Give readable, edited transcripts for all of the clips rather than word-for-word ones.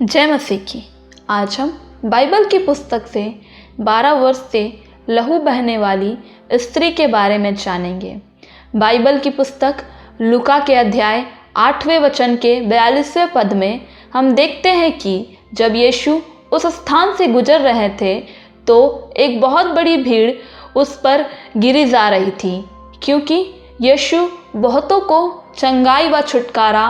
जय मसीह की। आज हम बाइबल की पुस्तक से 12 वर्ष से लहू बहने वाली स्त्री के बारे में जानेंगे। बाइबल की पुस्तक लूका के अध्याय 8वें वचन के 42वें पद में हम देखते हैं कि जब यीशु उस स्थान से गुजर रहे थे तो एक बहुत बड़ी भीड़ उस पर गिरी जा रही थी, क्योंकि यीशु बहुतों को चंगाई व छुटकारा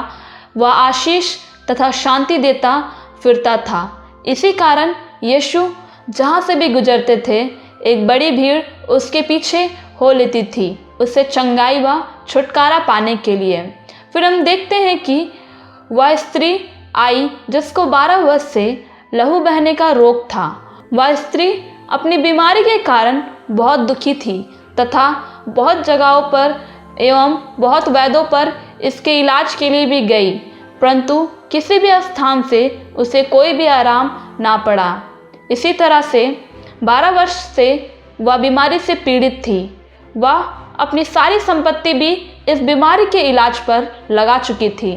व आशीष तथा शांति देता फिरता था। इसी कारण यीशु जहाँ से भी गुजरते थे एक बड़ी भीड़ उसके पीछे हो लेती थी, उससे चंगाई व छुटकारा पाने के लिए। फिर हम देखते हैं कि वह स्त्री आई जिसको 12 वर्ष से लहू बहने का रोग था। वह स्त्री अपनी बीमारी के कारण बहुत दुखी थी तथा बहुत जगहों पर एवं बहुत वैद्यों पर इसके इलाज के लिए भी गई, परंतु किसी भी स्थान से उसे कोई भी आराम ना पड़ा। इसी तरह से 12 वर्ष से वह बीमारी से पीड़ित थी। वह अपनी सारी संपत्ति भी इस बीमारी के इलाज पर लगा चुकी थी,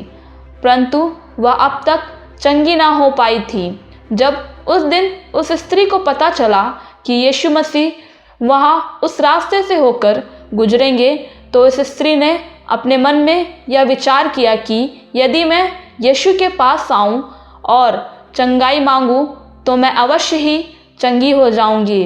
परंतु वह अब तक चंगी ना हो पाई थी। जब उस दिन उस स्त्री को पता चला कि यीशु मसीह वहाँ उस रास्ते से होकर गुजरेंगे, तो इस स्त्री ने अपने मन में यह विचार किया कि यदि मैं यीशु के पास आऊं और चंगाई मांगूं तो मैं अवश्य ही चंगी हो जाऊंगी।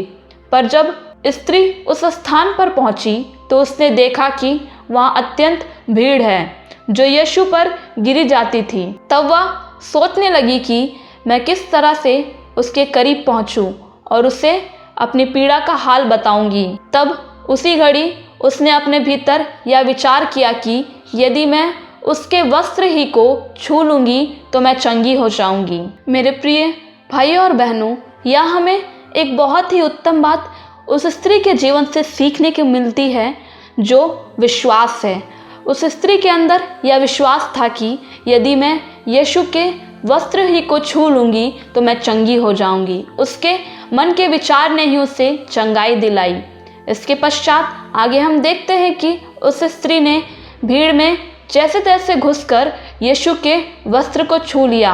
पर जब स्त्री उस स्थान पर पहुंची तो उसने देखा कि वहां अत्यंत भीड़ है जो यीशु पर गिरी जाती थी। तब वह सोचने लगी कि मैं किस तरह से उसके करीब पहुंचूं और उसे अपनी पीड़ा का हाल बताऊंगी। तब उसी घड़ी उसने अपने भीतर यह विचार किया कि यदि मैं उसके वस्त्र ही को छू लूँगी तो मैं चंगी हो जाऊँगी। मेरे प्रिय भाइयों और बहनों, यह हमें एक बहुत ही उत्तम बात उस स्त्री के जीवन से सीखने को मिलती है जो विश्वास है। उस स्त्री के अंदर यह विश्वास था कि यदि मैं यीशु के वस्त्र ही को छू लूँगी तो मैं चंगी हो जाऊँगी। उसके मन के विचार ने ही उसे चंगाई दिलाई। इसके पश्चात आगे हम देखते हैं कि उस स्त्री ने भीड़ में जैसे तैसे घुसकर यीशु के वस्त्र को छू लिया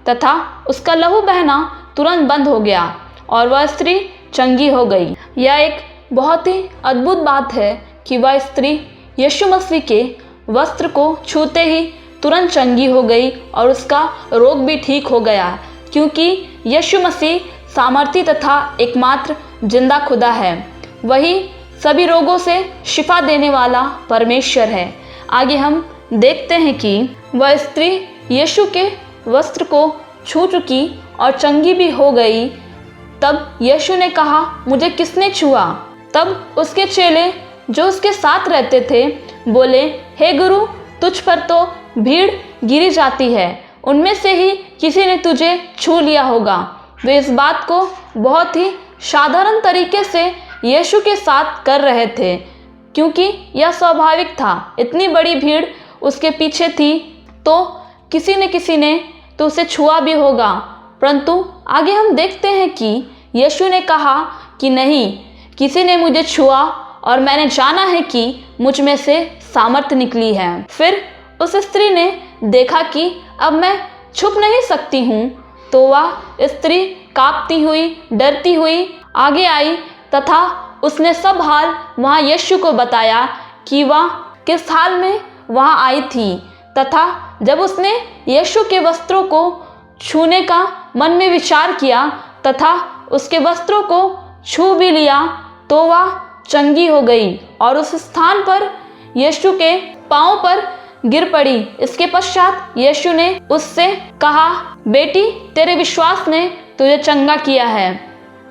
तथा उसका लहू बहना तुरंत बंद हो गया और वह स्त्री चंगी हो गई। यह एक बहुत ही अद्भुत बात है कि वह स्त्री यीशु मसीह के वस्त्र को छूते ही तुरंत चंगी हो गई और उसका रोग भी ठीक हो गया, क्योंकि यीशु मसीह सामर्थी तथा एकमात्र जिंदा खुदा है। वही सभी रोगों से शिफा देने वाला परमेश्वर है। आगे हम देखते हैं कि वह स्त्री यीशु के वस्त्र को छू चुकी और चंगी भी हो गई। तब यीशु ने कहा, मुझे किसने छुआ? तब उसके चेले जो उसके साथ रहते थे बोले, हे गुरु, तुझ पर तो भीड़ गिरी जाती है, उनमें से ही किसी ने तुझे छू लिया होगा। वे इस बात को बहुत ही साधारण तरीके से यीशु के साथ कर रहे थे, क्योंकि यह स्वाभाविक था। इतनी बड़ी भीड़ उसके पीछे थी तो किसी ने तो उसे छुआ भी होगा। परंतु आगे हम देखते हैं कि यीशु ने कहा कि नहीं, किसी ने मुझे छुआ और मैंने जाना है कि मुझ में से सामर्थ निकली है। फिर उस स्त्री ने देखा कि अब मैं छुप नहीं सकती हूँ, तो वह स्त्री कांपती हुई, डरती हुई आगे आई तथा उसने सब हाल वहाँ यीशु को बताया कि वह किस हाल में वहाँ आई थी। तथा जब उसने यीशु के वस्त्रों को छूने का मन में विचार किया तथा उसके वस्त्रों को छू भी लिया तो वह चंगी हो गई और उस स्थान पर यीशु के पांव पर गिर पड़ी। इसके पश्चात यीशु ने उससे कहा, बेटी, तेरे विश्वास ने तुझे चंगा किया है,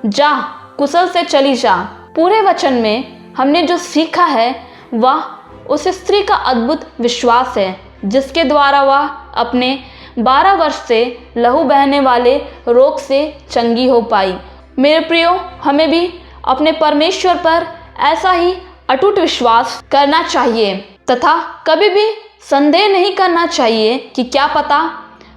जा, कुशल से चली जा। पूरे वचन में हमने जो सीखा है वह उस स्त्री का अद्भुत विश्वास है, जिसके द्वारा वह अपने 12 वर्ष से लहू बहने वाले रोग से चंगी हो पाई। मेरे प्रियो, हमें भी अपने परमेश्वर पर ऐसा ही अटूट विश्वास करना चाहिए तथा कभी भी संदेह नहीं करना चाहिए कि क्या पता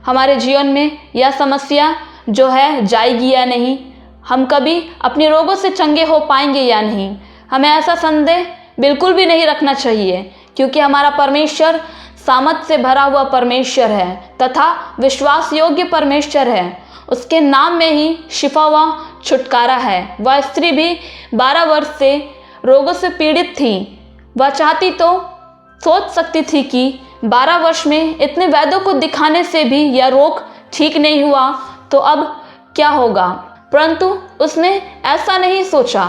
हमारे जीवन में यह समस्या जो है जाएगी या नहीं, हम कभी अपने रोगों से चंगे हो पाएंगे या नहीं। हमें ऐसा संदेह बिल्कुल भी नहीं रखना चाहिए, क्योंकि हमारा परमेश्वर सामर्थ से भरा हुआ परमेश्वर है तथा विश्वास योग्य परमेश्वर है। उसके नाम में ही शिफा व छुटकारा है। वह स्त्री भी 12 वर्ष से रोगों से पीड़ित थी। वह चाहती तो सोच सकती थी कि 12 वर्ष में इतने वैद्यों को दिखाने से भी यह रोग ठीक नहीं हुआ तो अब क्या होगा, परंतु उसने ऐसा नहीं सोचा,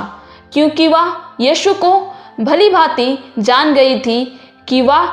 क्योंकि वह यीशु को भली भांति जान गई थी कि वह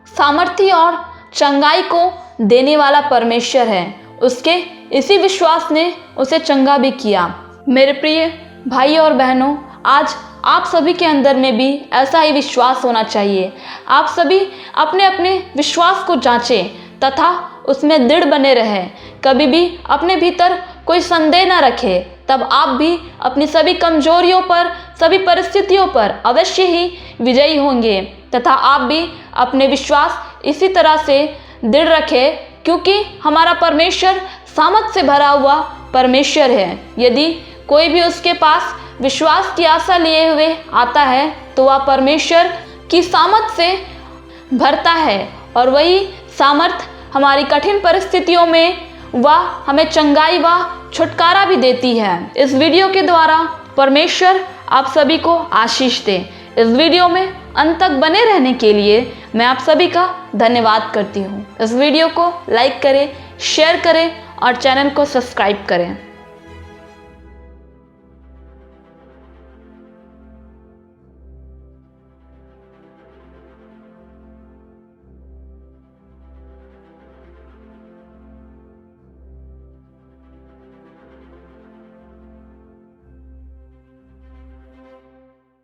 सामर्थ्य और चंगाई को देने वाला परमेश्वर है। उसके इसी विश्वास ने उसे चंगा भी किया। मेरे प्रिय भाई और बहनों, आज आप सभी के अंदर में भी ऐसा ही विश्वास होना चाहिए। आप सभी अपने अपने विश्वास को जांचें तथा उसमें दृढ़ बने रहें। कभी भी अपने भीतर कोई संदेह न रखें, तब आप भी अपनी सभी कमजोरियों पर, सभी परिस्थितियों पर अवश्य ही विजयी होंगे तथा आप भी अपने विश्वास इसी तरह से दृढ़ रखें, क्योंकि हमारा परमेश्वर सामर्थ से भरा हुआ परमेश्वर है। यदि कोई भी उसके पास विश्वास की आशा लिए हुए आता है तो वह परमेश्वर की सामर्थ से भरता है और वही सामर्थ हमारी कठिन परिस्थितियों में वह हमें चंगाई व छुटकारा भी देती है। इस वीडियो के द्वारा परमेश्वर आप सभी को आशीष दे। इस वीडियो में अंत तक बने रहने के लिए मैं आप सभी का धन्यवाद करती हूँ। इस वीडियो को लाइक करें, शेयर करें और चैनल को सब्सक्राइब करें।